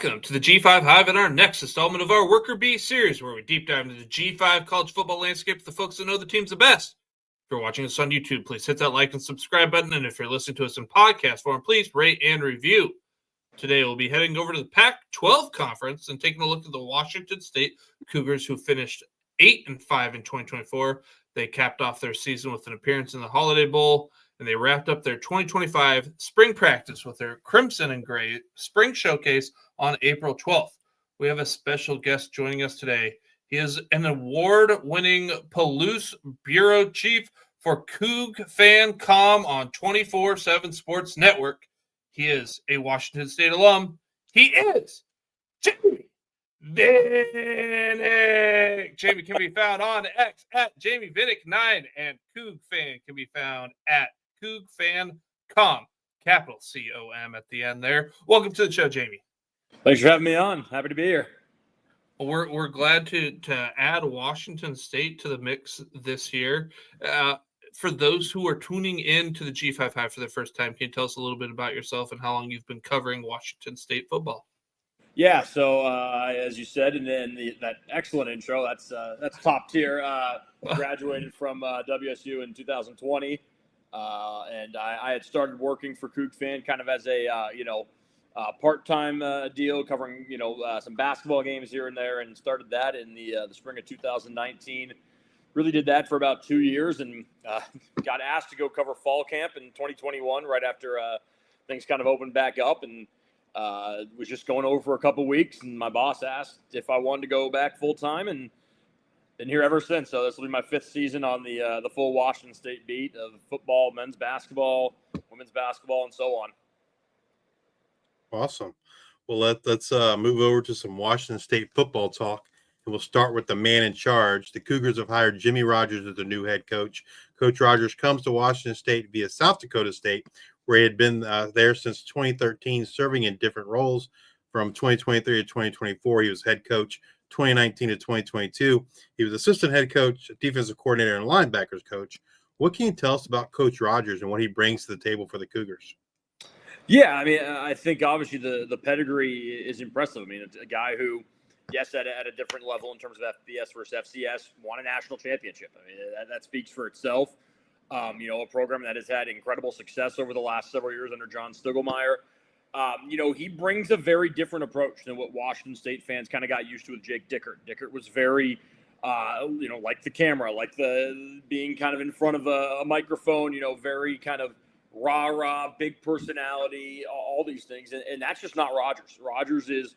Welcome to the G5 Hive and our next installment of our Worker Bee series, where we deep dive into the G5 college football landscape with the folks that know the teams the best. If you're watching us on YouTube, please hit that like and subscribe button. And if you're listening to us in podcast form, please rate and review. Today, we'll be heading over to the Pac-12 conference and taking a look at the Washington State Cougars, who finished 8-5 in 2024. They capped off their season with an appearance in the Holiday Bowl, and they wrapped up their 2025 spring practice with their Crimson and Gray Spring Showcase on April 12th. We have a special guest joining us today. He is an award-winning Palouse Bureau Chief for CougFan.com on 24/7 Sports Network. He is a Washington State alum. He is Jamey Vinnick. Jamey can be found on X at Jamey Vinnick 9, and CougFan can be found at CougFan.com, capital C-O-M at the end there. Welcome to the show, Jamey. Thanks for having me on. Happy to be here. Well, we're glad to add Washington State to the mix this year. For those who are tuning in to the G5 Hive for the first time, can you tell us a little bit about yourself and how long you've been covering Washington State football? Yeah, so as you said, and then that excellent intro, that's top tier. Graduated from WSU in 2020, and I had started working for CougFan kind of as a part-time deal, covering some basketball games here and there, and started that in the spring of 2019. Really did that for about 2 years, and got asked to go cover fall camp in 2021 right after things kind of opened back up, and was just going over for a couple weeks, and my boss asked if I wanted to go back full-time, and been here ever since. So this will be my 5th season on the full Washington State beat of football, men's basketball, women's basketball, and so on. Awesome. Well, let's move over to some Washington State football talk. And we'll start with the man in charge. The Cougars have hired Jimmy Rogers as their new head coach. Coach Rogers comes to Washington State via South Dakota State, where he had been there since 2013, serving in different roles. From 2023 to 2024, he was head coach. 2019 to 2022, he was assistant head coach, defensive coordinator, and linebackers coach. What can you tell us about Coach Rogers and what he brings to the table for the Cougars? Yeah, I mean, I think obviously the pedigree is impressive. I mean, it's a guy who, yes, at a different level in terms of FBS versus FCS, won a national championship. I mean, that speaks for itself. A program that has had incredible success over the last several years under John Stiegelmeier. He brings a very different approach than what Washington State fans kind of got used to with Jake Dickert. Dickert was very, like the camera, like the being kind of in front of a microphone, very kind of rah-rah, big personality, all these things. And that's just not Rogers. Rogers is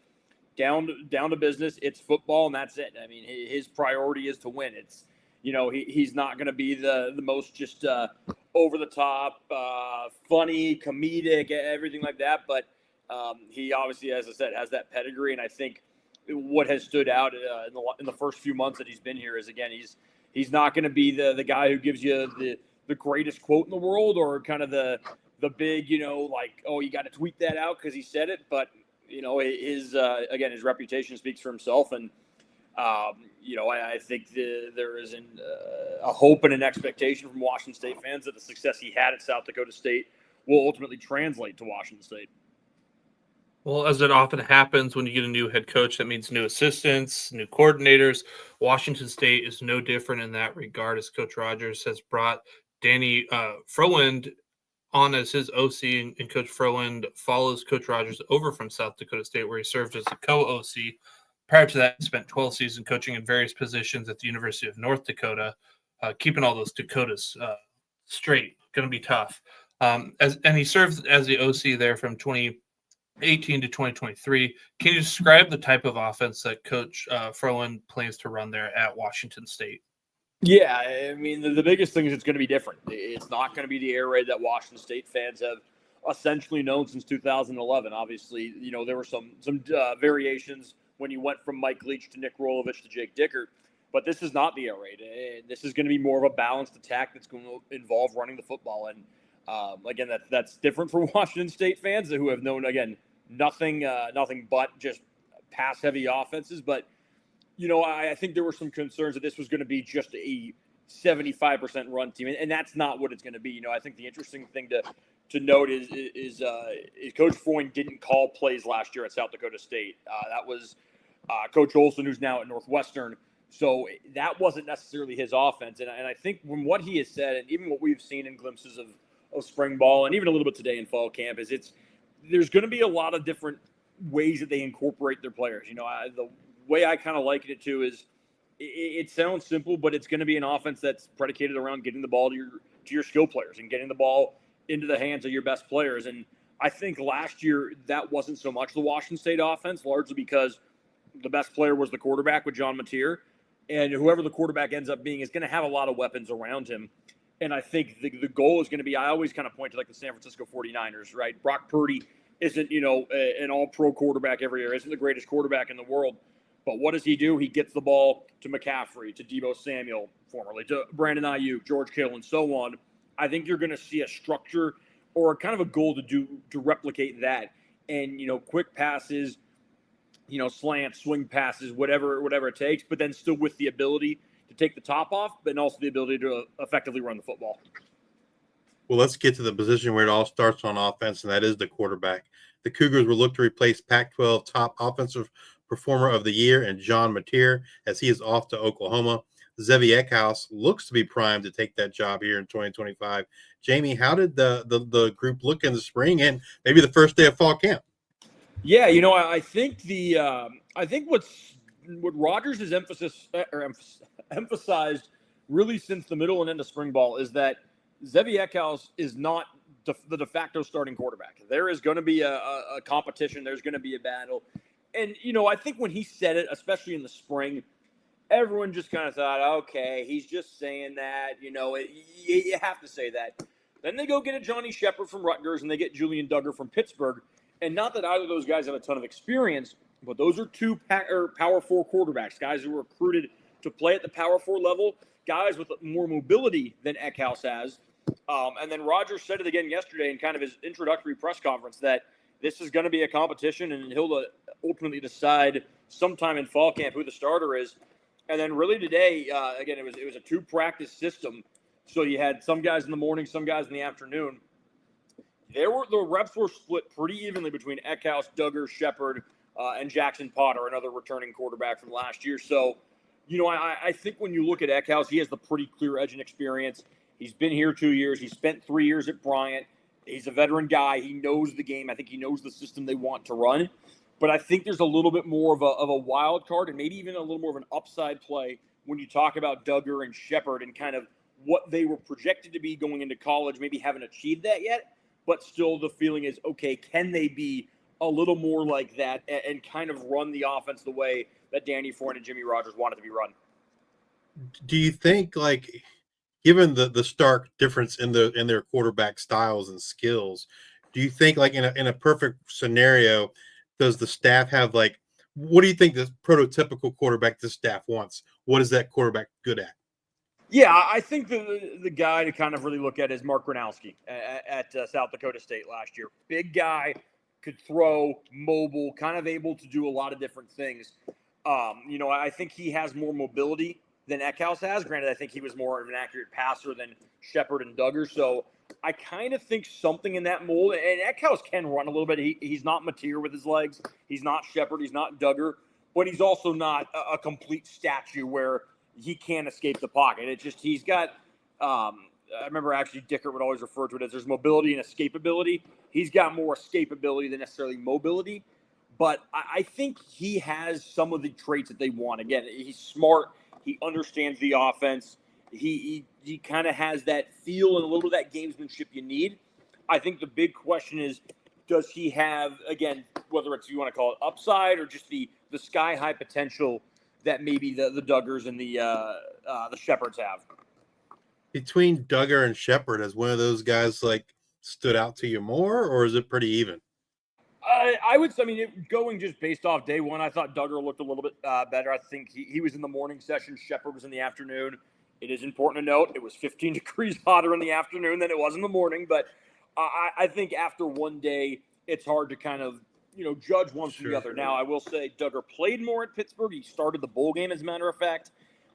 down to business. It's football, and that's it. I mean, his priority is to win. It's, he's not going to be the most just over-the-top, funny, comedic, everything like that. But he obviously, as I said, has that pedigree. And I think what has stood out in the first few months that he's been here is, again, he's not going to be the guy who gives you the greatest quote in the world, or kind of the big, like, oh, you got to tweet that out because he said it. But, his reputation speaks for himself. And, I think there is a hope and an expectation from Washington State fans that the success he had at South Dakota State will ultimately translate to Washington State. Well, as it often happens when you get a new head coach, that means new assistants, new coordinators. Washington State is no different in that regard, as Coach Rogers has brought Danny Froland on as his OC, and Coach Froland follows Coach Rogers over from South Dakota State, where he served as a co-OC. Prior to that, he spent 12 seasons coaching in various positions at the University of North Dakota, keeping all those Dakotas straight. Going to be tough. And he served as the OC there from 2018 to 2023. Can you describe the type of offense that Coach Froland plans to run there at Washington State? Yeah, I mean, the biggest thing is it's going to be different. It's not going to be the air raid that Washington State fans have essentially known since 2011. Obviously, there were some variations when you went from Mike Leach to Nick Rolovich to Jake Dickert. But this is not the air raid. This is going to be more of a balanced attack that's going to involve running the football. And, again, that's different for Washington State fans who have known, again, nothing but just pass-heavy offenses. But, I think there were some concerns that this was going to be just a 75% run team, and that's not what it's going to be. I think the interesting thing to note is Coach Freund didn't call plays last year at South Dakota State. That was Coach Olson, who's now at Northwestern. So that wasn't necessarily his offense. And I think from what he has said, and even what we've seen in glimpses of spring ball, and even a little bit today in fall camp, is there's going to be a lot of different ways that they incorporate their players. The way I kind of liken it to is it sounds simple, but it's going to be an offense that's predicated around getting the ball to your skill players and getting the ball into the hands of your best players. And I think last year that wasn't so much the Washington State offense, largely because the best player was the quarterback with John Mateer. And whoever the quarterback ends up being is going to have a lot of weapons around him. And I think the goal is going to be, I always kind of point to like the San Francisco 49ers, right? Brock Purdy isn't, an all-pro quarterback every year, isn't the greatest quarterback in the world. But what does he do? He gets the ball to McCaffrey, to Deebo Samuel, formerly, to Brandon Ayuk, George Kittle, and so on. I think you're going to see a structure or kind of a goal to replicate that. And, quick passes, slants, swing passes, whatever it takes, but then still with the ability to take the top off, but also the ability to effectively run the football. Well, let's get to the position where it all starts on offense, and that is the quarterback. The Cougars will look to replace Pac-12 top offensive performer of the year and John Mateer as he is off to Oklahoma. Zevi Eckhouse looks to be primed to take that job here in 2025. Jamey, how did the group look in the spring and maybe the first day of fall camp? Yeah, I think what Rogers has emphasized really since the middle and end of spring ball is that Zevi Eckhouse is not the de facto starting quarterback. There is going to be a competition. There's going to be a battle. And, I think when he said it, especially in the spring, everyone just kind of thought, okay, he's just saying that. You have to say that. Then they go get a Johnny Shepard from Rutgers and they get Julian Duggar from Pittsburgh. And not that either of those guys have a ton of experience, but those are two Power 4 quarterbacks, guys who were recruited to play at the Power 4 level, guys with more mobility than Eckhouse has. And then Rogers said it again yesterday in kind of his introductory press conference that this is going to be a competition and he'll ultimately decide sometime in fall camp who the starter is. And then really today, again, it was a 2-practice system. So you had some guys in the morning, some guys in the afternoon. The reps were split pretty evenly between Eckhouse, Duggar, Shepard, and Jackson Potter, another returning quarterback from last year. So, I think when you look at Eckhouse, he has the pretty clear edge and experience. He's been here 2 years. He spent 3 years at Bryant. He's a veteran guy. He knows the game. I think he knows the system they want to run. But I think there's a little bit more of a wild card and maybe even a little more of an upside play when you talk about Duggar and Shepard and kind of what they were projected to be going into college, maybe haven't achieved that yet. But still the feeling is, okay, can they be a little more like that and kind of run the offense the way that Danny Freund and Jimmy Rogers wanted to be run? Do you think, given the stark difference in their quarterback styles and skills, do you think, in a perfect scenario, does the staff have, what do you think the prototypical quarterback this staff wants? What is that quarterback good at? Yeah, I think the guy to kind of really look at is Mark Gronowski at South Dakota State last year. Big guy, could throw, mobile, kind of able to do a lot of different things. I think he has more mobility than Eckhouse has. Granted, I think he was more of an accurate passer than Shepard and Duggar. So I kind of think something in that mold. And Eckhouse can run a little bit. He's not Mateer with his legs. He's not Shepard. He's not Duggar. But he's also not a complete statue where he can't escape the pocket. It's just he's got I remember actually Dickert would always refer to it as there's mobility and escapability. He's got more escapability than necessarily mobility. But I think he has some of the traits that they want. Again, he's smart. He understands the offense. He kind of has that feel and a little bit of that gamesmanship you need. I think the big question is, does he have, again, whether it's you want to call it upside or just the sky-high potential that maybe the Duggars and the Shepards have? Between Duggar and Shepard, has one of those guys stood out to you more, or is it pretty even? I would say, going just based off day one, I thought Duggar looked a little bit better. I think he was in the morning session. Shepard was in the afternoon. It is important to note it was 15 degrees hotter in the afternoon than it was in the morning. But I think after one day, it's hard to kind of judge one from the other. Now, I will say Duggar played more at Pittsburgh. He started the bowl game, as a matter of fact,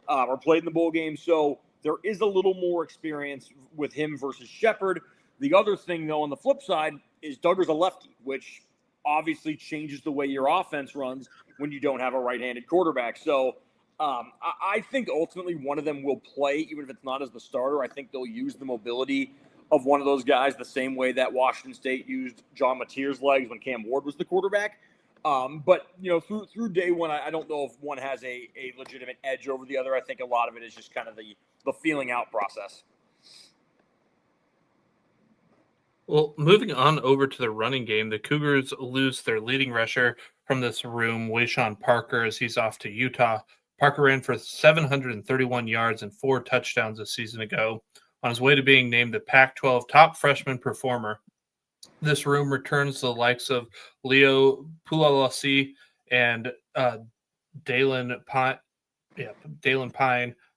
or played in the bowl game. So There is a little more experience with him versus Shepard. The other thing, though, on the flip side is Duggar's a lefty, which obviously changes the way your offense runs when you don't have a right-handed quarterback. So I think ultimately one of them will play, even if it's not as the starter. I think they'll use the mobility of one of those guys the same way that Washington State used John Mateer's legs when Cam Ward was the quarterback. But, through day one, I don't know if one has a legitimate edge over the other. I think a lot of it is just kind of the feeling out process. Well, moving on over to the running game, the Cougars lose their leading rusher from this room, Wayshawn Parker, as he's off to Utah. Parker ran for 731 yards and 4 touchdowns a season ago, on his way to being named the Pac-12 top freshman performer. This room returns the likes of Leo Pulalasi and Dalen Pine.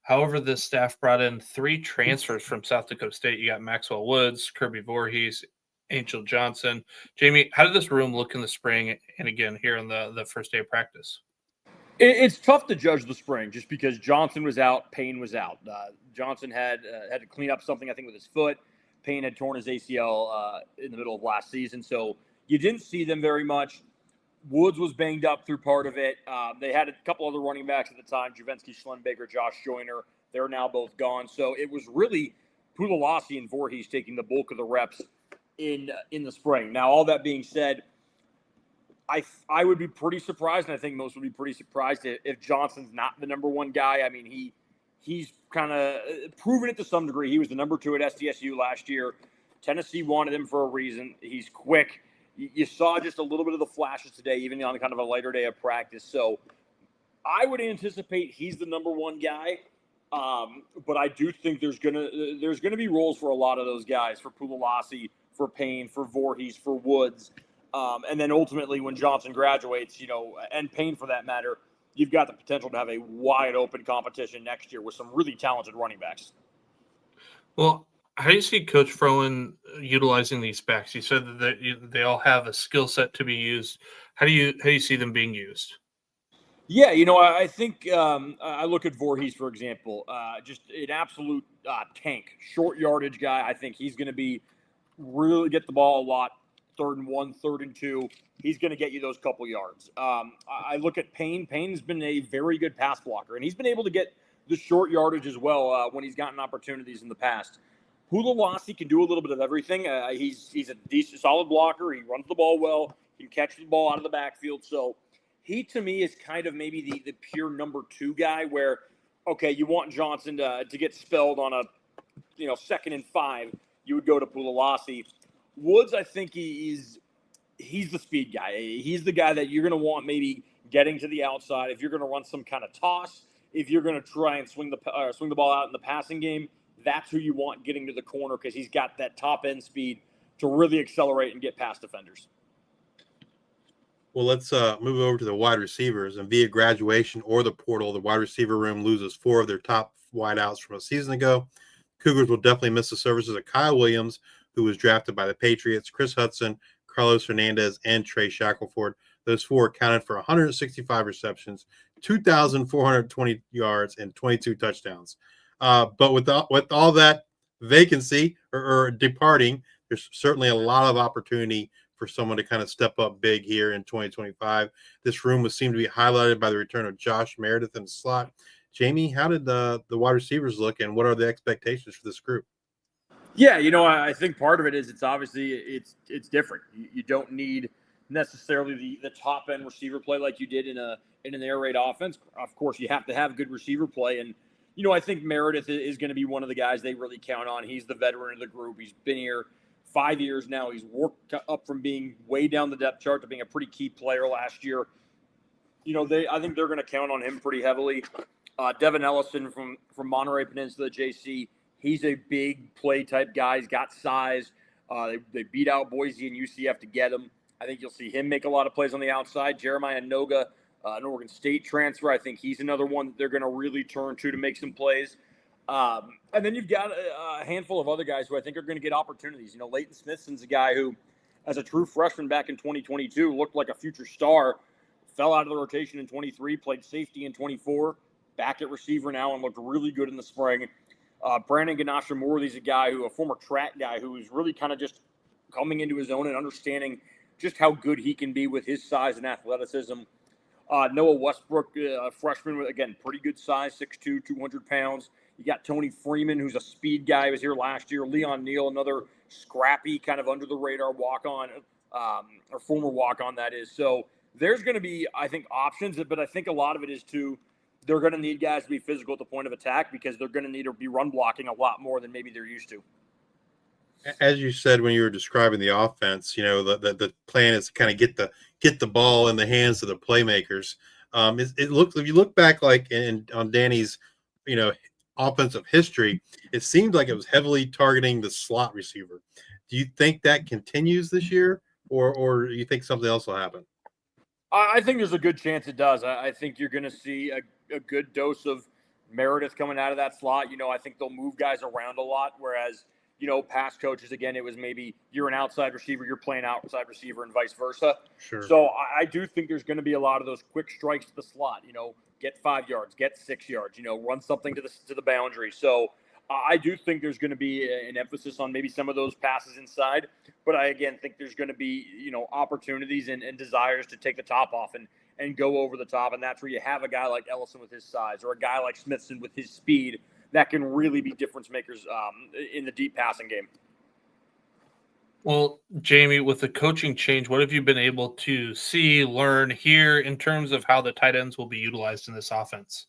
However, this staff brought in 3 transfers from South Dakota State. You got Maxwell Woods, Kirby Voorhees, Angel Johnson. Jamey, how did this room look in the spring and again here on the first day of practice? It's tough to judge the spring just because Johnson was out, Payne was out. Johnson had to clean up something, I think, with his foot. Payne had torn his ACL in the middle of last season, so you didn't see them very much. Woods was banged up through part of it. They had a couple other running backs at the time, Javensky Schlembaker, Josh Joyner. They're now both gone. So it was really Pulalasi and Voorhees taking the bulk of the reps in the spring. Now, all that being said, I would be pretty surprised, and I think most would be pretty surprised if Johnson's not the number one guy. I mean, he's kind of proven it to some degree. He was the number 2 at SDSU last year. Tennessee wanted him for a reason. He's quick. You saw just a little bit of the flashes today, even on kind of a lighter day of practice. So I would anticipate he's the number one guy. But I do think there's gonna be roles for a lot of those guys, for Pulalasi, for Payne, for Voorhees, for Woods. And then ultimately when Johnson graduates, and Payne for that matter, you've got the potential to have a wide open competition next year with some really talented running backs. Well, how do you see Coach Frowen utilizing these backs? You said that they all have a skill set to be used. How do you see them being used? Yeah, I think I look at Voorhees, for example, just an absolute tank, short yardage guy. I think he's going to be really get the ball a lot, 3rd and 1, 3rd and 2. He's going to get you those couple yards. I look at Payne. Payne's been a very good pass blocker, and he's been able to get the short yardage as well when he's gotten opportunities in the past. Pulalasi can do a little bit of everything. He's a decent, solid blocker. He runs the ball well. He can catch the ball out of the backfield. So he, to me, is kind of maybe the pure number 2 guy where, okay, you want Johnson to get spelled on a 2nd and 5, you would go to Pulalasi. Woods, I think he's the speed guy. He's the guy that you're going to want maybe getting to the outside. If you're going to run some kind of toss, if you're going to try and swing the ball out in the passing game, that's who you want getting to the corner because he's got that top end speed to really accelerate and get past defenders. Well, let's move over to the wide receivers. And via graduation or the portal, the wide receiver room loses 4 of their top wideouts from a season ago. Cougars will definitely miss the services of Kyle Williams, who was drafted by the Patriots, Chris Hudson, Carlos Hernandez, and Trey Shackelford. Those 4 accounted for 165 receptions, 2,420 yards, and 22 touchdowns. But with all that vacancy or departing, there's certainly a lot of opportunity for someone to kind of step up big here in 2025. This room would seem to be highlighted by the return of Josh Meredith in the slot. Jamey, how did the wide receivers look, and what are the expectations for this group? Yeah, I think part of it is it's different. You don't need necessarily the top end receiver play like you did in an air raid offense. Of course, you have to have good receiver play, and I think Meredith is going to be one of the guys they really count on. He's the veteran of the group. He's been here 5 years now. He's worked up from being way down the depth chart to being a pretty key player last year. I think they're going to count on him pretty heavily. Devin Ellison from Monterey Peninsula JC, he's a big play type guy. He's got size. They beat out Boise and UCF to get him. I think you'll see him make a lot of plays on the outside. Jeremiah Noga, an Oregon State transfer. I think he's another one that they're going to really turn to make some plays. And then you've got a handful of other guys who I think are going to get opportunities. Leighton Smithson's a guy who, as a true freshman back in 2022, looked like a future star, fell out of the rotation in 23, played safety in 24, back at receiver now and looked really good in the spring. Brandon Ganasha-Morley's a former track guy who's really kind of just coming into his own and understanding just how good he can be with his size and athleticism. Noah Westbrook, freshman, again, pretty good size, 6'2", 200 pounds. You got Tony Freeman, who's a speed guy, who was here last year. Leon Neal, another scrappy, kind of under-the-radar walk-on, or former walk-on, that is. So there's going to be, I think, options, but I think a lot of it is they're going to need guys to be physical at the point of attack because they're going to need to be run blocking a lot more than maybe they're used to. As you said when you were describing the offense, the plan is to kind of get the ball in the hands of the playmakers. It looks, if you look back like on Danny's, offensive history, it seemed like it was heavily targeting the slot receiver. Do you think that continues this year, or do you think something else will happen? I think there's a good chance it does. I think you're going to see a good dose of Meredith coming out of that slot. I think they'll move guys around a lot, whereas past coaches, again, it was maybe you're an outside receiver, you're playing outside receiver, and vice versa. Sure. So I do think there's going to be a lot of those quick strikes to the slot. Get 5 yards, get 6 yards. Run something to the boundary. So I do think there's going to be an emphasis on maybe some of those passes inside. But I again think there's going to be opportunities and desires to take the top off and go over the top, and that's where you have a guy like Ellison with his size or a guy like Smithson with his speed that can really be difference makers in the deep passing game. Well, Jamey, with the coaching change, what have you been able to see, learn, hear in terms of how the tight ends will be utilized in this offense?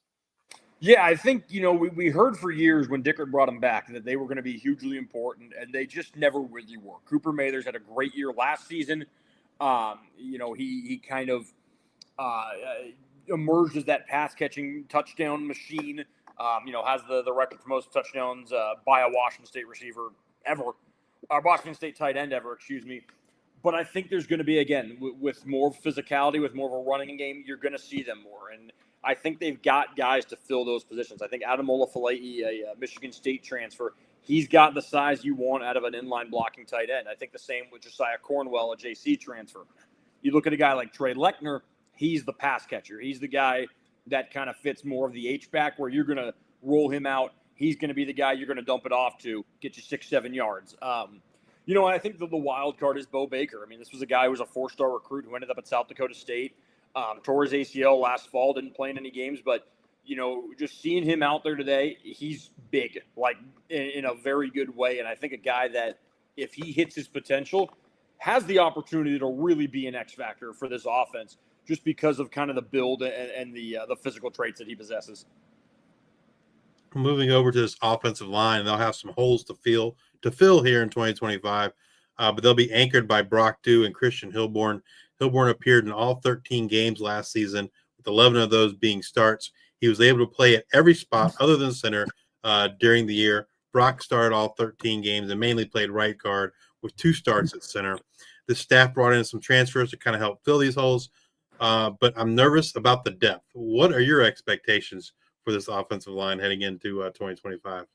Yeah, I think, we heard for years when Dickert brought them back that they were going to be hugely important, and they just never really were. Cooper Mathers had a great year last season. He kind of emerged as that pass-catching touchdown machine. Has the record for most touchdowns by a Washington State receiver ever. Washington State tight end ever, excuse me. But I think there's going to be, again, with more physicality, with more of a running game, you're going to see them more. And I think they've got guys to fill those positions. I think Ademola Falei, a Michigan State transfer, he's got the size you want out of an inline blocking tight end. I think the same with Josiah Cornwell, a JC transfer. You look at a guy like Trey Lechner, he's the pass catcher. He's the guy that kind of fits more of the H-back where you're going to roll him out. He's going to be the guy you're going to dump it off to, get you 6-7 yards. I think the wild card is Bo Baker. I mean, this was a guy who was a 4-star recruit who ended up at South Dakota State. Tore his ACL last fall, didn't play in any games, but, just seeing him out there today, he's big, like in a very good way. And I think a guy that, if he hits his potential, has the opportunity to really be an X factor for this offense just because of kind of the build and the physical traits that he possesses. Moving over to this offensive line, they'll have some holes to fill here in 2025, but they'll be anchored by Brock Dew and Christian Hilborn. Hilborn appeared in all 13 games last season, with 11 of those being starts. He was able to play at every spot other than center during the year. Brock started all 13 games and mainly played right guard with 2 starts at center. The staff brought in some transfers to kind of help fill these holes, but I'm nervous about the depth. What are your expectations for this offensive line heading into 2025?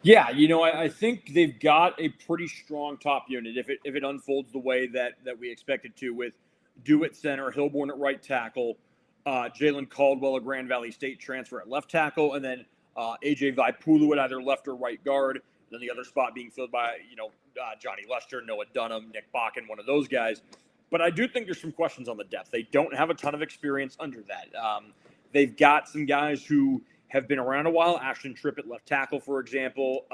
Yeah, I think they've got a pretty strong top unit if it unfolds the way that we expect it to, with Dew at center, Hilborn at right tackle, Jalen Caldwell, a Grand Valley State transfer, at left tackle, and then AJ Vaipulu at either left or right guard. Then the other spot being filled by Johnny Lester, Noah Dunham, Nick Bakken, one of those guys. But I do think there's some questions on the depth. They don't have a ton of experience under that. They've got some guys who have been around a while. Ashton Tripp at left tackle, for example.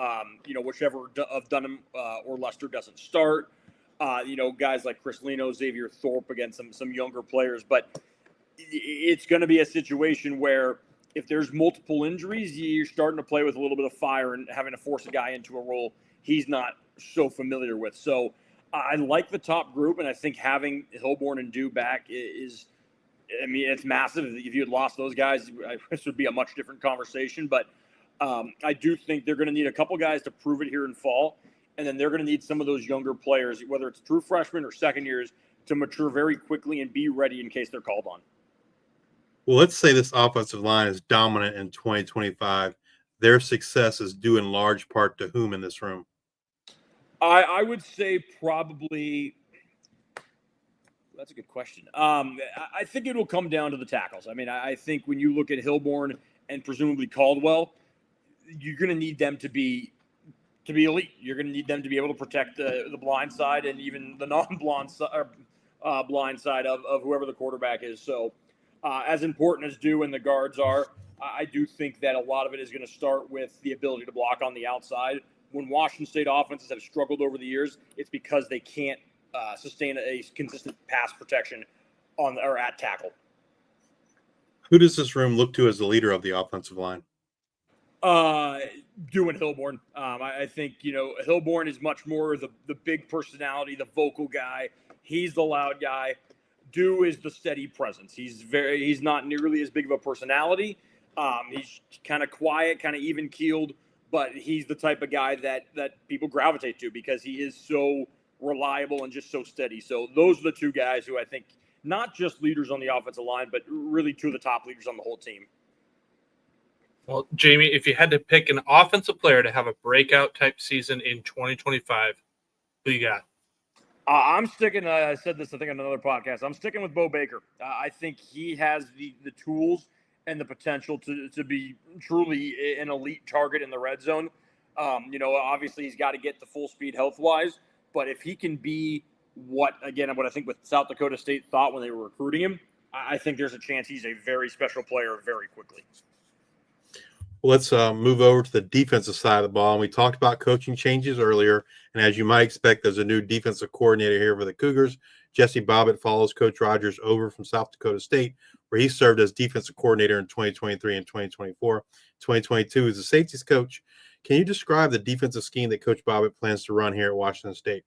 Whichever of Dunham or Lester doesn't start. Guys like Chris Leno, Xavier Thorpe against some younger players. But it's going to be a situation where if there's multiple injuries, you're starting to play with a little bit of fire and having to force a guy into a role he's not so familiar with. So I like the top group, and I think having Hilborn and Dew back is – it's massive. If you had lost those guys, this would be a much different conversation. But I do think they're going to need a couple guys to prove it here in fall. And then they're going to need some of those younger players, whether it's true freshmen or second years, to mature very quickly and be ready in case they're called on. Well, let's say this offensive line is dominant in 2025. Their success is due in large part to whom in this room? I would say probably – that's a good question. I think it will come down to the tackles. I think when you look at Hilborn and presumably Caldwell, you're going to need them to be elite. You're going to need them to be able to protect the blind side and even the non-blind blind side of whoever the quarterback is. So as important as Dew and the guards are, I do think that a lot of it is going to start with the ability to block on the outside. When Washington State offenses have struggled over the years, it's because they can't sustain a consistent pass protection on or at tackle. Who does this room look to as the leader of the offensive line? Dew and Hilborn. I think, Hilborn is much more the big personality, the vocal guy. He's the loud guy. Dew is the steady presence. He's not nearly as big of a personality. He's kind of quiet, kind of even keeled, but he's the type of guy that people gravitate to because he is so reliable and just so steady. So those are the two guys who I think not just leaders on the offensive line, but really two of the top leaders on the whole team. Well, Jamey, if you had to pick an offensive player to have a breakout type season in 2025, who you got? I'm sticking. I said this, I think, on another podcast. I'm sticking with Bo Baker. I think he has the tools and the potential to be truly an elite target in the red zone. Obviously he's got to get to full speed health wise, but if he can be what I think with South Dakota State thought when they were recruiting him, I think there's a chance he's a very special player very quickly. Well, let's move over to the defensive side of the ball. And we talked about coaching changes earlier. And as you might expect, there's a new defensive coordinator here for the Cougars. Jesse Bobbitt follows Coach Rogers over from South Dakota State, where he served as defensive coordinator in 2023 and 2024. 2022 as the safeties coach. Can you describe the defensive scheme that Coach Bobbitt plans to run here at Washington State?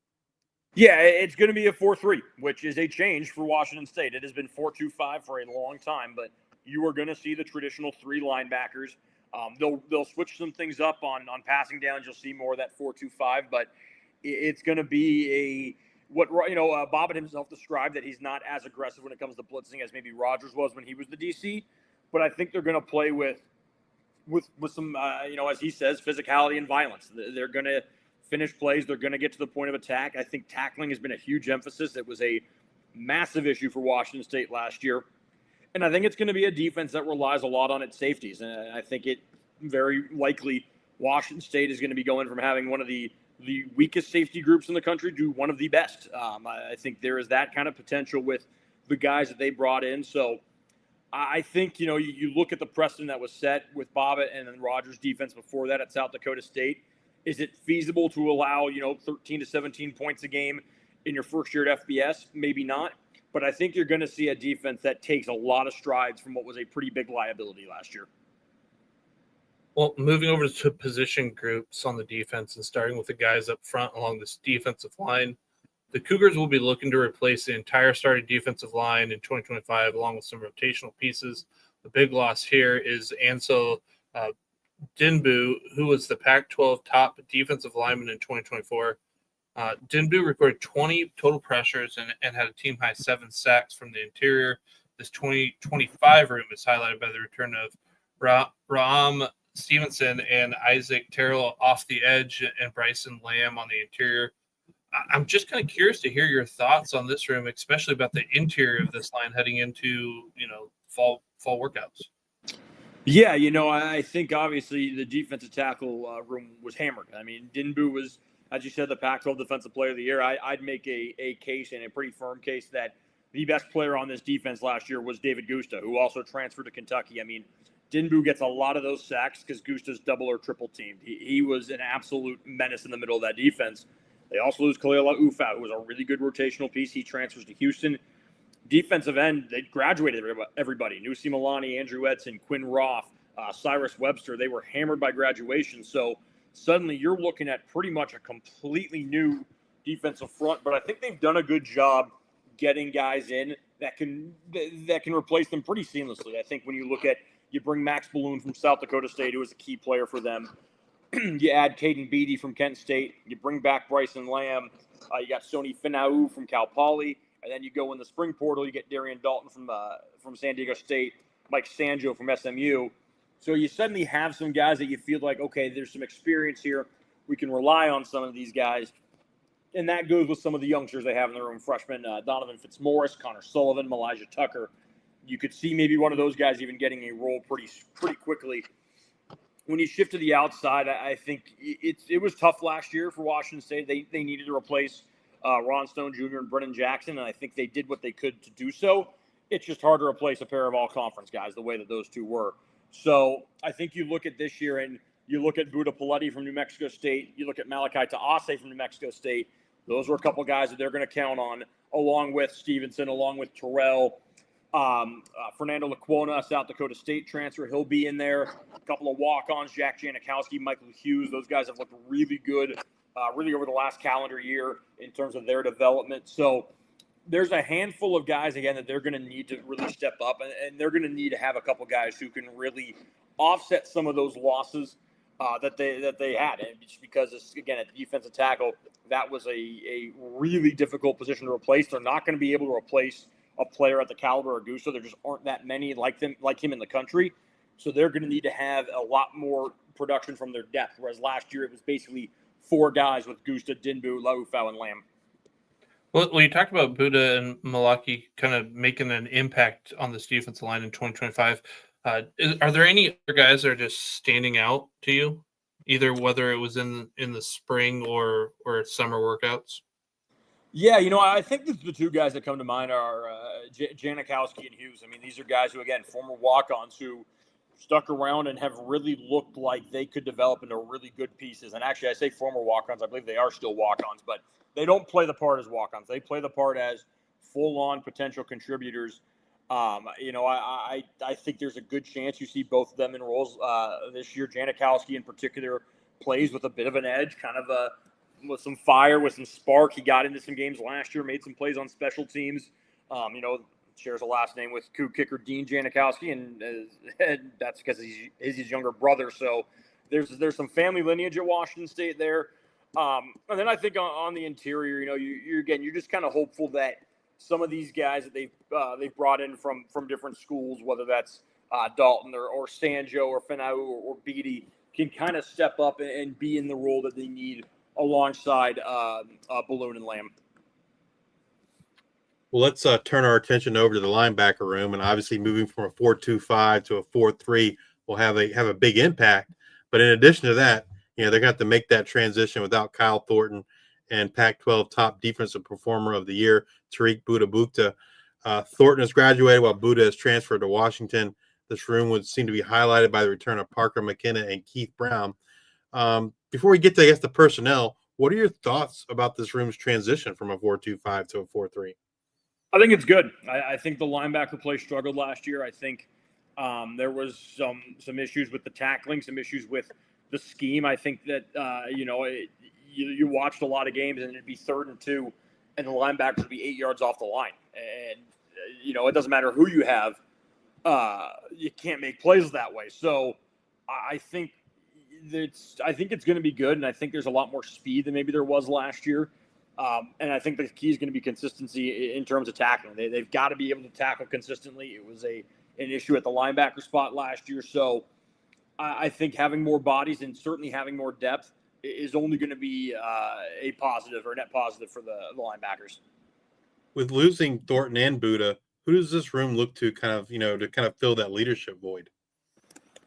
Yeah, it's going to be a 4-3, which is a change for Washington State. It has been 4-2-5 for a long time, but you are going to see the traditional three linebackers. They'll switch some things up on passing downs. You'll see more of that 4-2-5, but it's going to be Bobbitt himself described that he's not as aggressive when it comes to blitzing as maybe Rogers was when he was the DC. But I think they're going to play with some, as he says, physicality and violence. They're going to finish plays. They're going to get to the point of attack. I think tackling has been a huge emphasis. It was a massive issue for Washington State last year. And I think it's going to be a defense that relies a lot on its safeties. And I think it very likely Washington State is going to be going from having one of the weakest safety groups in the country to one of the best. I think there is that kind of potential with the guys that they brought in. So I think, you look at the precedent that was set with Bobbitt and then Rogers' defense before that at South Dakota State. Is it feasible to allow, 13 to 17 points a game in your first year at FBS? Maybe not. But I think you're going to see a defense that takes a lot of strides from what was a pretty big liability last year. Well, moving over to position groups on the defense and starting with the guys up front along this defensive line, the Cougars will be looking to replace the entire starting defensive line in 2025 along with some rotational pieces. The big loss here is Ansel Dinbu, who was the Pac-12 top defensive lineman in 2024. Dinbu recorded 20 total pressures and had a team-high 7 sacks from the interior. This 2025 room is highlighted by the return of Rahm Stevenson and Isaac Terrell off the edge and Bryson Lamb on the interior. I'm just kind of curious to hear your thoughts on this room, especially about the interior of this line heading into, fall workouts. Yeah, I think obviously the defensive tackle room was hammered. I mean, Dinbu was, as you said, the Pac-12 Defensive Player of the Year. I'd make a case, and a pretty firm case, that the best player on this defense last year was David Gusta, who also transferred to Kentucky. I mean, Dinbu gets a lot of those sacks because Gusta's double or triple teamed. He was an absolute menace in the middle of that defense. They also lose Khalil Ufa, who was a really good rotational piece. He transfers to Houston. Defensive end, they graduated everybody. Nusi Milani, Andrew Edson, Quinn Roth, Cyrus Webster. They were hammered by graduation. So suddenly you're looking at pretty much a completely new defensive front. But I think they've done a good job getting guys in that can replace them pretty seamlessly. I think when you look at, you bring Max Balloon from South Dakota State, who was a key player for them. You add Caden Beatty from Kent State. You bring back Bryson Lamb. You got Sony Finau from Cal Poly. And then you go in the spring portal, you get Darian Dalton from San Diego State, Mike Sanjo from SMU. So you suddenly have some guys that you feel like, okay, there's some experience here. We can rely on some of these guys. And that goes with some of the youngsters they have in the room. Freshmen Donovan Fitzmaurice, Connor Sullivan, Elijah Tucker. You could see maybe one of those guys even getting a role pretty quickly. when you shift to the outside, I think it was tough last year for Washington State. They needed to replace Ron Stone Jr. and Brennan Jackson, and I think they did what they could to do so. It's just hard to replace a pair of all-conference guys the way that those two were. So I think you look at this year and you look at Buda Paletti from New Mexico State, you look at Malachi Taase from New Mexico State. Those were a couple guys that they're going to count on, along with Stevenson, along with Terrell. Fernando Laquona, South Dakota State transfer, he'll be in there. A couple of walk-ons, Jack Janikowski, Michael Hughes. Those guys have looked really good, really over the last calendar year in terms of their development. So there's a handful of guys, again, that they're going to need to really step up, and they're going to need to have a couple guys who can really offset some of those losses that they had. And just because, again, at defensive tackle, that was a really difficult position to replace. They're not going to be able to replace a player at the caliber of Gusto. There just aren't that many like him in the country. So they're going to need to have a lot more production from their depth, whereas last year it was basically 4 guys with Gusto, Dinbu, Laufau, and Lamb. Well, you talked about Buda and Malaki kind of making an impact on this defensive line in 2025. Are there any other guys that are just standing out to you, either whether it was in the spring or summer workouts? Yeah, I think the 2 guys that come to mind are Janikowski and Hughes. I mean, these are guys who, again, former walk-ons who stuck around and have really looked like they could develop into really good pieces. And actually, I say former walk-ons. I believe they are still walk-ons, but they don't play the part as walk-ons. They play the part as full-on potential contributors. I think there's a good chance you see both of them in roles this year. Janikowski in particular plays with a bit of an edge, kind of with some fire, with some spark. He got into some games last year, made some plays on special teams. Shares a last name with coup kicker Dean Janikowski, and that's because he's his younger brother. So there's some family lineage at Washington State there. And then I think on the interior, you're just kind of hopeful that some of these guys that they've brought in from different schools, whether that's Dalton or Sanjo or Finau or Beatty, can kind of step up and be in the role that they need alongside Balloon and Lamb. Well, let's turn our attention over to the linebacker room, and obviously moving from a 4-2-5 to a 4-3 will have a big impact. But in addition to that, they're going to have to make that transition without Kyle Thornton and Pac-12 top defensive performer of the year, Tariq Buda-Bukta. Thornton has graduated while Buda has transferred to Washington. This room would seem to be highlighted by the return of Parker McKenna and Keith Brown. Before we get to, the personnel, what are your thoughts about this room's transition from a 4-2-5 to a 4-3? I think it's good. I think the linebacker play struggled last year. I think there was some issues with the tackling, some issues with the scheme. I think that, you watched a lot of games and it'd be 3rd and 2 and the linebackers would be 8 yards off the line. And, it doesn't matter who you have. You can't make plays that way. So I think it's going to be good. And I think there's a lot more speed than maybe there was last year. And I think the key is going to be consistency in terms of tackling. They've got to be able to tackle consistently. It was an issue at the linebacker spot last year. So I think having more bodies and certainly having more depth is only going to be a positive or a net positive for the linebackers. With losing Thornton and Buda, who does this room look to to fill that leadership void?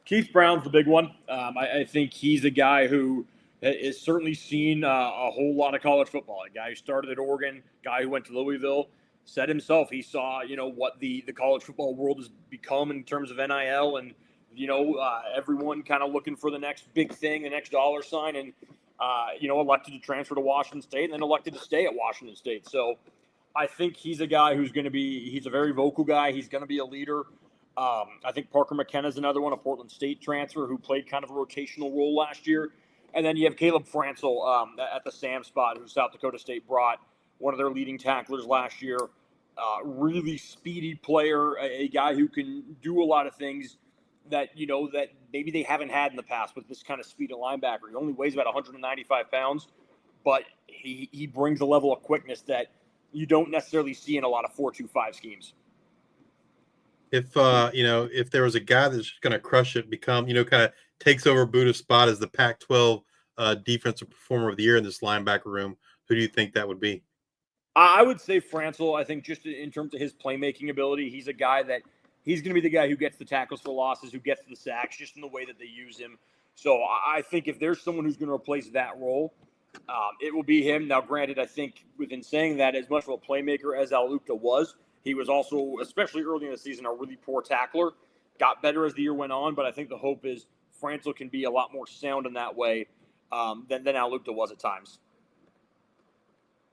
Keith Brown's the big one. I think he's a guy who has certainly seen a whole lot of college football. A guy who started at Oregon, guy who went to Louisville, said himself he saw, what the college football world has become in terms of NIL and, everyone kind of looking for the next big thing, the next dollar sign, and, elected to transfer to Washington State and then elected to stay at Washington State. So I think he's a guy who's going to he's a very vocal guy. He's going to be a leader. I think Parker McKenna is another one, a Portland State transfer who played kind of a rotational role last year. And then you have Caleb Franzel at the Sam spot, who South Dakota State brought, one of their leading tacklers last year. Really speedy player, a guy who can do a lot of things that, that maybe they haven't had in the past with this kind of speed of linebacker. He only weighs about 195 pounds, but he brings a level of quickness that you don't necessarily see in a lot of 4-2-5 schemes. If there was a guy that's going to crush it, become, kind of takes over Buda's spot as the Pac-12 defensive performer of the year in this linebacker room, who do you think that would be? I would say Franzel. I think just in terms of his playmaking ability, he's a guy that he's going to be the guy who gets the tackles for losses, who gets the sacks, just in the way that they use him. So I think if there's someone who's going to replace that role, it will be him. Now, granted, I think within saying that, as much of a playmaker as Alukta was, he was also, especially early in the season, a really poor tackler. Got better as the year went on, but I think the hope is Franzel can be a lot more sound in that way than Alukta was at times.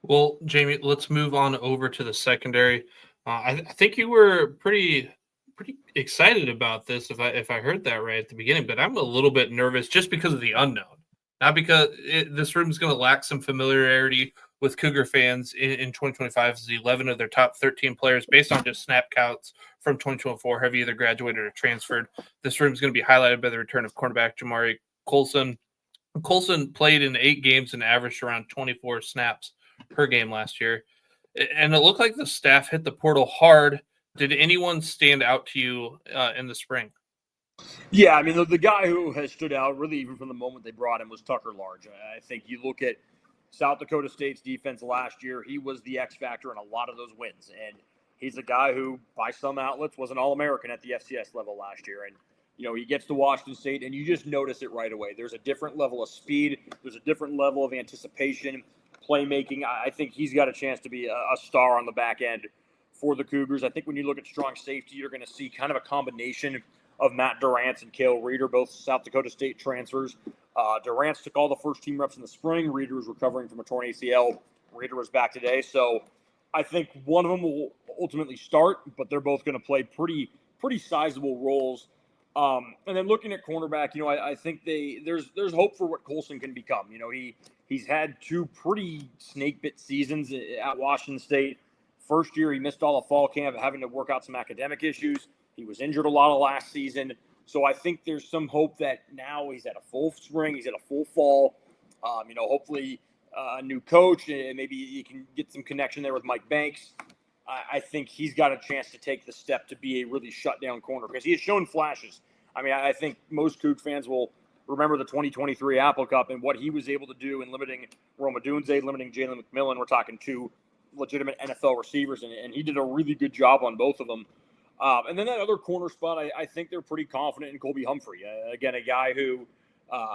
Well, Jamey, let's move on over to the secondary. I think you were pretty excited about this, if I heard that right at the beginning. But I'm a little bit nervous just because of the unknown, not because this room is going to lack some familiarity with Cougar fans in 2025. As 11 of their top 13 players, based on just snap counts from 2024, have either graduated or transferred. This room is going to be highlighted by the return of cornerback Jamari Colson. Colson played in 8 games and averaged around 24 snaps per game last year. And it looked like the staff hit the portal hard. Did anyone stand out to you in the spring? Yeah, I mean, the guy who has stood out really even from the moment they brought him was Tucker Large. I think you look at South Dakota State's defense last year, he was the X factor in a lot of those wins. And he's a guy who, by some outlets, was an All-American at the FCS level last year. And, he gets to Washington State, and you just notice it right away. There's a different level of speed. There's a different level of anticipation, playmaking. I think he's got a chance to be a star on the back end for the Cougars. I think when you look at strong safety, you're going to see kind of a combination of Matt Durrance and Cale Reeder, both South Dakota State transfers. Durrance took all the first-team reps in the spring. Reeder was recovering from a torn ACL. Reeder was back today. So I think one of them will ultimately start, but they're both going to play pretty sizable roles. And then looking at cornerback, I think there's hope for what Colson can become. He's had 2 pretty snake-bit seasons at Washington State. First year, he missed all of fall camp, having to work out some academic issues. He was injured a lot of last season. So I think there's some hope that now he's at a full spring, he's at a full fall. Hopefully a new coach, and maybe you can get some connection there with Mike Banks. I think he's got a chance to take the step to be a really shutdown corner because he has shown flashes. I mean, I think most Coug fans will remember the 2023 Apple Cup and what he was able to do in limiting Rome Odunze, limiting Jalen McMillan. We're talking 2 legitimate NFL receivers, and he did a really good job on both of them. And then that other corner spot, I think they're pretty confident in Colby Humphrey. Again, a guy who,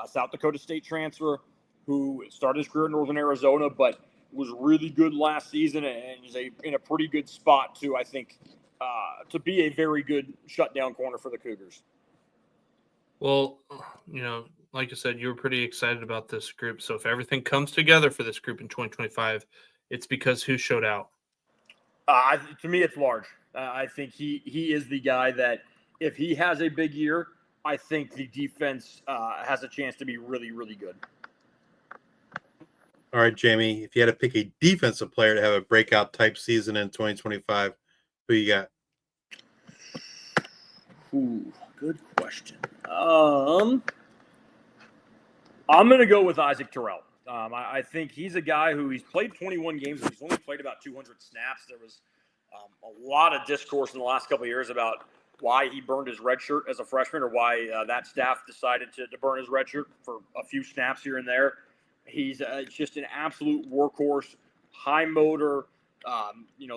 South Dakota State transfer, who started his career in Northern Arizona, but was really good last season and is in a pretty good spot to, I think, to be a very good shutdown corner for the Cougars. Well, like I said, you were pretty excited about this group. So if everything comes together for this group in 2025, it's because who showed out? To me, it's Large. I think he is the guy that if he has a big year, I think the defense has a chance to be really, really good. All right, Jamey, if you had to pick a defensive player to have a breakout type season in 2025, who you got? Ooh, good question. I'm going to go with Isaac Terrell. I think he's a guy who he's played 21 games, but he's only played about 200 snaps. There was a lot of discourse in the last couple of years about why he burned his red shirt as a freshman or why that staff decided to burn his red shirt for a few snaps here and there. He's just an absolute workhorse, high motor,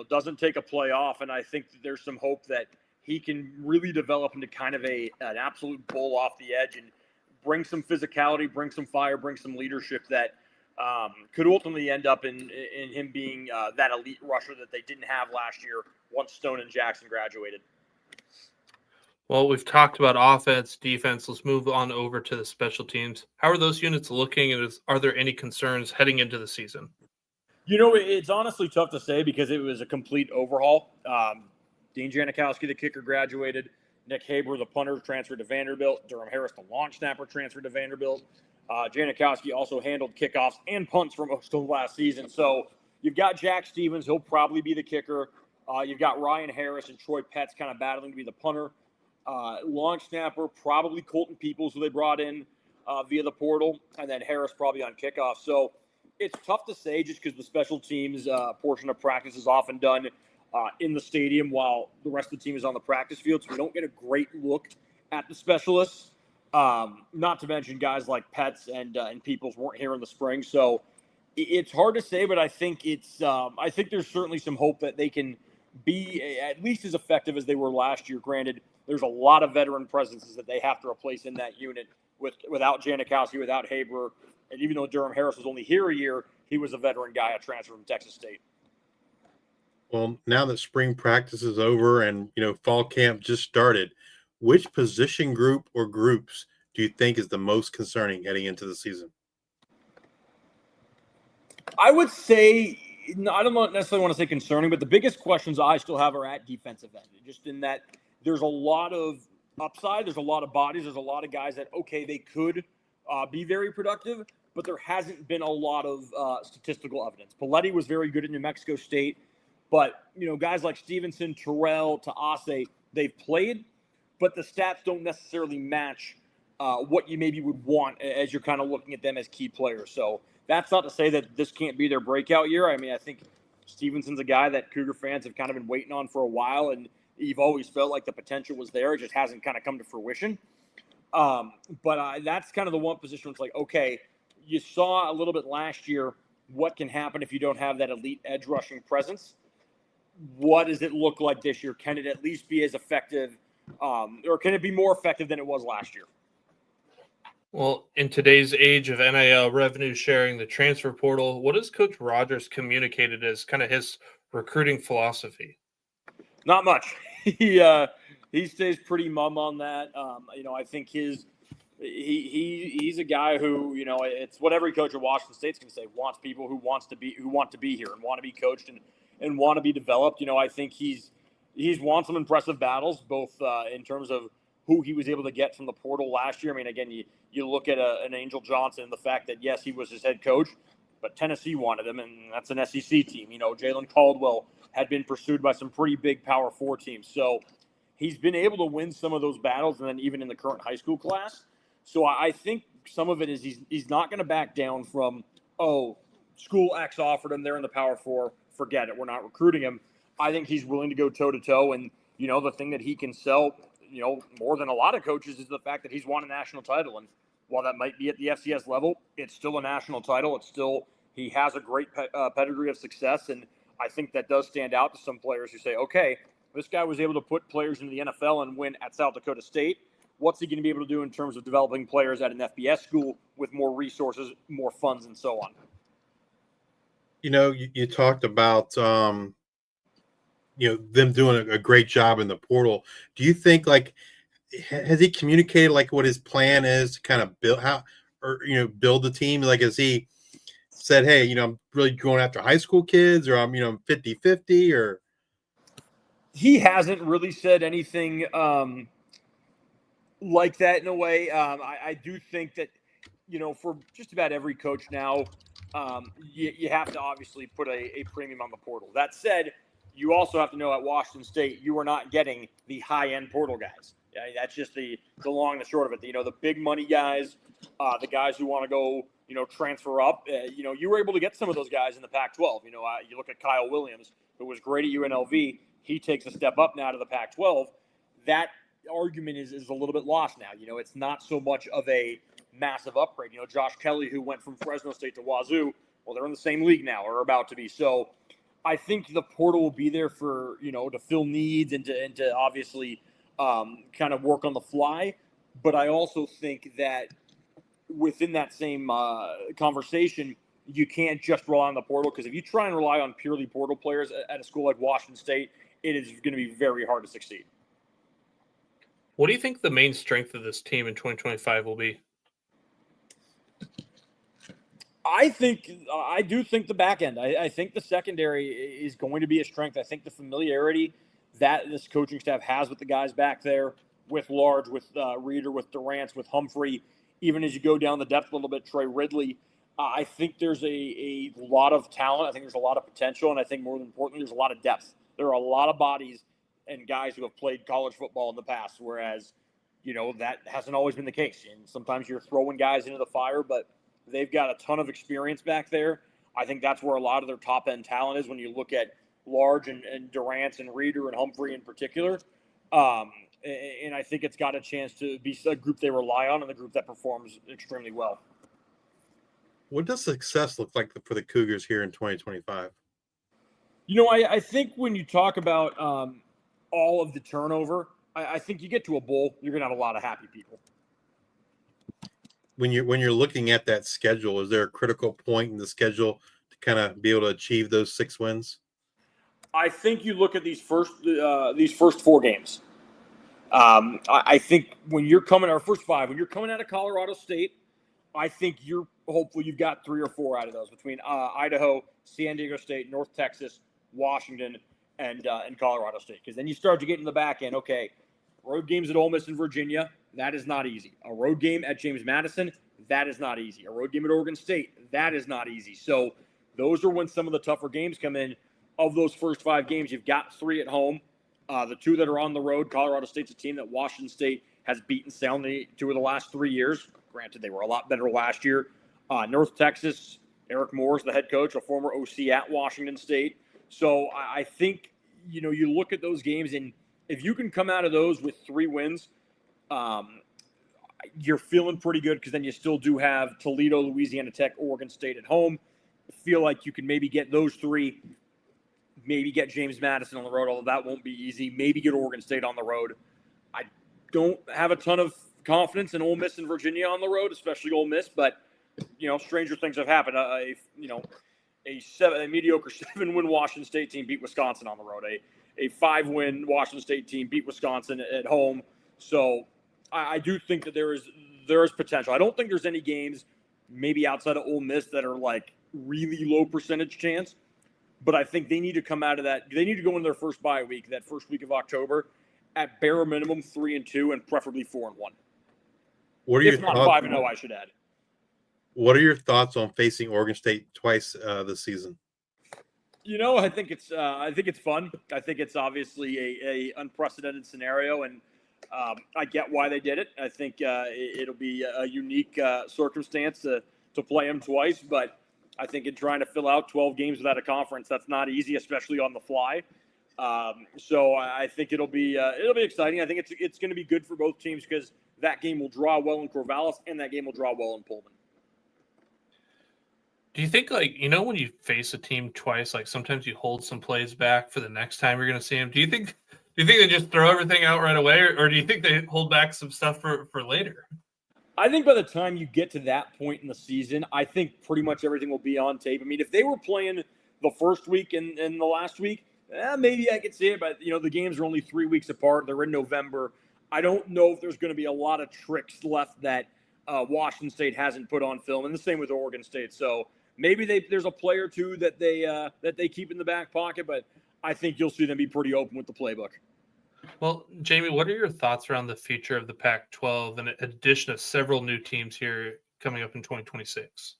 doesn't take a play off. And I think that there's some hope that he can really develop into kind of an absolute bull off the edge and bring some physicality, bring some fire, bring some leadership that could ultimately end up in him being that elite rusher that they didn't have last year once Stone and Jackson graduated. Well, we've talked about offense, defense. Let's move on over to the special teams. How are those units looking, and are there any concerns heading into the season? It's honestly tough to say because it was a complete overhaul. Dean Janikowski, the kicker, graduated. Nick Haber, the punter, transferred to Vanderbilt. Durham Harris, the long snapper, transferred to Vanderbilt. Janikowski also handled kickoffs and punts for most of last season. So you've got Jack Stevens. He'll probably be the kicker. You've got Ryan Harris and Troy Petts kind of battling to be the punter. Long snapper, probably Colton Peoples, who they brought in via the portal. And then Harris probably on kickoff. So it's tough to say just because the special teams portion of practice is often done in the stadium while the rest of the team is on the practice field. So we don't get a great look at the specialists. Not to mention guys like Petts and Peoples weren't here in the spring. So it's hard to say, but I think I think there's certainly some hope that they can be at least as effective as they were last year. Granted, there's a lot of veteran presences that they have to replace in that unit without Janikowski, without Haber, and even though Durham Harris was only here a year, he was a veteran guy, a transfer from Texas State. Well, now that spring practice is over and fall camp just started, which position group or groups do you think is the most concerning heading into the season? I would say, I don't necessarily want to say concerning, but the biggest questions I still have are at defensive end, just in that there's a lot of upside, there's a lot of bodies, there's a lot of guys that, okay, they could be very productive, but there hasn't been a lot of statistical evidence. Paletti was very good at New Mexico State, but, guys like Stevenson, Terrell, Taase, they've played, but the stats don't necessarily match what you maybe would want as you're kind of looking at them as key players. So that's not to say that this can't be their breakout year. I mean, I think Stevenson's a guy that Cougar fans have kind of been waiting on for a while, and you've always felt like the potential was there. It just hasn't kind of come to fruition. But that's kind of the one position where it's like, okay, you saw a little bit last year what can happen if you don't have that elite edge rushing presence. What does it look like this year? Can it at least be as effective, or can it be more effective than it was last year? Well, in today's age of NIL revenue sharing, the transfer portal, what has Coach Rogers communicated as kind of his recruiting philosophy? Not much. He stays pretty mum on that. I think he's a guy who, it's what every coach at Washington State's going to say, wants people who want to be here and want to be coached and want to be developed. I think he's won some impressive battles, both in terms of who he was able to get from the portal last year. I mean, again, you look at an Angel Johnson and the fact that, yes, he was his head coach, but Tennessee wanted him, and that's an SEC team. Jalen Caldwell had been pursued by some pretty big Power 4 teams. So he's been able to win some of those battles, and then even in the current high school class. So I think some of it is he's not going to back down from, school X offered him, they're in the Power 4, forget it, we're not recruiting him. I think he's willing to go toe-to-toe, and, the thing that he can sell – more than a lot of coaches is the fact that he's won a national title. And while that might be at the FCS level, it's still a national title. He has a great pedigree of success. And I think that does stand out to some players who say, okay, this guy was able to put players into the NFL and win at South Dakota State. What's he going to be able to do in terms of developing players at an FBS school with more resources, more funds, and so on? You talked about, them doing a great job in the portal. Do you think, has he communicated what his plan is to kind of build the team? Has he said, hey, I'm really going after high school kids, or I'm 50-50, or? He hasn't really said anything like that in a way. I do think that, for just about every coach now, you have to obviously put a premium on the portal. That said, you also have to know at Washington State, you are not getting the high-end portal guys. Yeah, that's just the long and the short of it. The big money guys, the guys who want to go, transfer up. You were able to get some of those guys in the Pac-12. You look at Kyle Williams, who was great at UNLV. He takes a step up now to the Pac-12. That argument is a little bit lost now. It's not so much of a massive upgrade. Josh Kelly, who went from Fresno State to Wazzu, well, they're in the same league now, or about to be. So I think the portal will be there for, to fill needs and to obviously kind of work on the fly. But I also think that within that same conversation, you can't just rely on the portal, because if you try and rely on purely portal players at a school like Washington State, it is going to be very hard to succeed. What do you think the main strength of this team in 2025 will be? I do think the back end. I think the secondary is going to be a strength. I think the familiarity that this coaching staff has with the guys back there, with Large, with Reeder, with Durant, with Humphrey, even as you go down the depth a little bit, Trey Ridley, I think there's a lot of talent. I think there's a lot of potential, and I think more importantly, there's a lot of depth. There are a lot of bodies and guys who have played college football in the past, whereas, that hasn't always been the case. And sometimes you're throwing guys into the fire, but they've got a ton of experience back there. I think that's where a lot of their top-end talent is when you look at Large and Durant and Reeder and Humphrey in particular. And I think it's got a chance to be a group they rely on and the group that performs extremely well. What does success look like for the Cougars here in 2025? I think when you talk about all of the turnover, I think you get to a bowl, you're going to have a lot of happy people. when you're looking at that schedule, is there a critical point in the schedule to kind of be able to achieve those 6 wins? I think you look at these first 4 games. I think when you're coming, our first 5, when you're coming out of Colorado State, I think hopefully you've got 3 or 4 out of those between Idaho, San Diego State, North Texas, Washington, and Colorado State. Because then you start to get in the back end. Okay, road games at Ole Miss and Virginia, that is not easy. A road game at James Madison, that is not easy. A road game at Oregon State, that is not easy. So those are when some of the tougher games come in. Of those first 5 games, you've got 3 at home. The 2 that are on the road, Colorado State's a team that Washington State has beaten soundly 2 of the last 3 years. Granted, they were a lot better last year. North Texas, Eric Moore's the head coach, a former OC at Washington State. So I think, you look at those games, and if you can come out of those with 3 wins, you're feeling pretty good, because then you still do have Toledo, Louisiana Tech, Oregon State at home. I feel like you can maybe get those 3, maybe get James Madison on the road, although that won't be easy. Maybe get Oregon State on the road. I don't have a ton of confidence in Ole Miss and Virginia on the road, especially Ole Miss, but stranger things have happened. A mediocre 7-win Washington State team beat Wisconsin on the road. A 5-win Washington State team beat Wisconsin at home. So I do think that there is potential. I don't think there's any games maybe outside of Ole Miss that are like really low percentage chance, but I think they need to come out of that. They need to go into their first bye week, that first week of October, at bare minimum 3-2 and preferably 4-1. What are your if not thoughts? 5-0, I should add. What are your thoughts on facing Oregon State twice this season? I think it's fun. I think it's obviously a unprecedented scenario, and I get why they did it. I think it'll be a unique circumstance to play them twice, but I think in trying to fill out 12 games without a conference, that's not easy, especially on the fly. So I think it'll be exciting. I think it's going to be good for both teams, because that game will draw well in Corvallis and that game will draw well in Pullman. Do you think, when you face a team twice, sometimes you hold some plays back for the next time you're going to see them? Do you think they just throw everything out right away, or do you think they hold back some stuff for later? I think by the time you get to that point in the season, I think pretty much everything will be on tape. I mean, if they were playing the first week and the last week, maybe I could see it. But, the games are only 3 weeks apart. They're in November. I don't know if there's going to be a lot of tricks left that Washington State hasn't put on film, and the same with Oregon State. So maybe there's a play or 2 that they keep in the back pocket, but I think you'll see them be pretty open with the playbook. Well, Jamey, what are your thoughts around the future of the Pac-12 and addition of several new teams here coming up in 2026?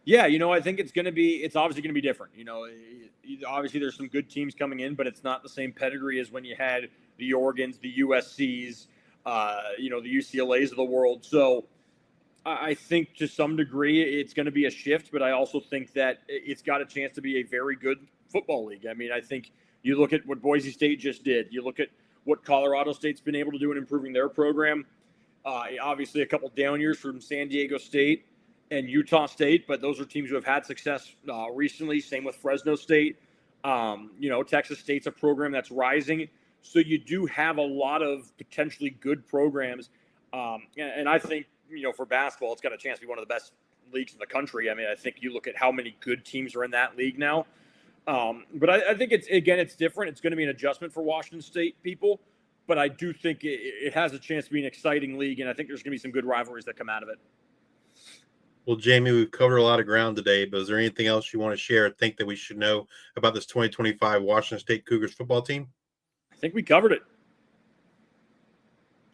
Yeah, I think it's obviously going to be different. Obviously there's some good teams coming in, but it's not the same pedigree as when you had the Oregons, the USCs, the UCLAs of the world. So I think to some degree it's going to be a shift, but I also think that it's got a chance to be a very good football league. I mean, I think you look at what Boise State just did. You look at what Colorado State's been able to do in improving their program. Obviously, a couple down years from San Diego State and Utah State, but those are teams who have had success recently. Same with Fresno State. Texas State's a program that's rising. So you do have a lot of potentially good programs. And I think, for basketball, it's got a chance to be one of the best leagues in the country. I mean, I think you look at how many good teams are in that league now. But I think it's different. It's going to be an adjustment for Washington State people, but I do think it has a chance to be an exciting league, and I think there's going to be some good rivalries that come out of it. Well, Jamey, we've covered a lot of ground today, but is there anything else you want to share or think that we should know about this 2025 Washington State Cougars football team? I think we covered it.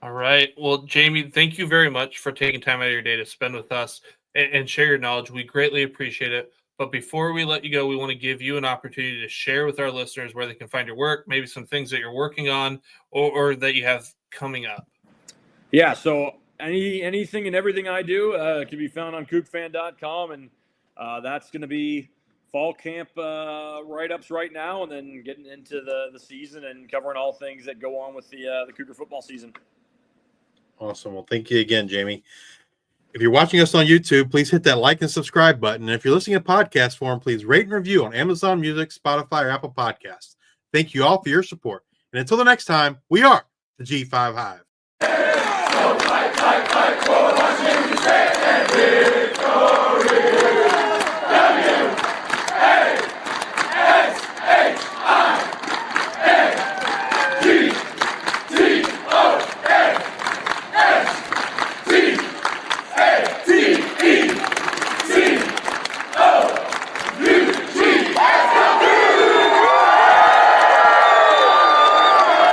All right. Well, Jamey, thank you very much for taking time out of your day to spend with us and share your knowledge. We greatly appreciate it. But before we let you go, we want to give you an opportunity to share with our listeners where they can find your work, maybe some things that you're working on or that you have coming up. Yeah, so anything and everything I do can be found on CougFan.com, and that's going to be fall camp write-ups right now, and then getting into the season and covering all things that go on with the Cougar football season. Awesome. Well, thank you again, Jamey. If you're watching us on YouTube, please hit that like and subscribe button. And if you're listening in podcast form, please rate and review on Amazon Music, Spotify, or Apple Podcasts. Thank you all for your support. And until the next time, we are the G5 Hive. State and big.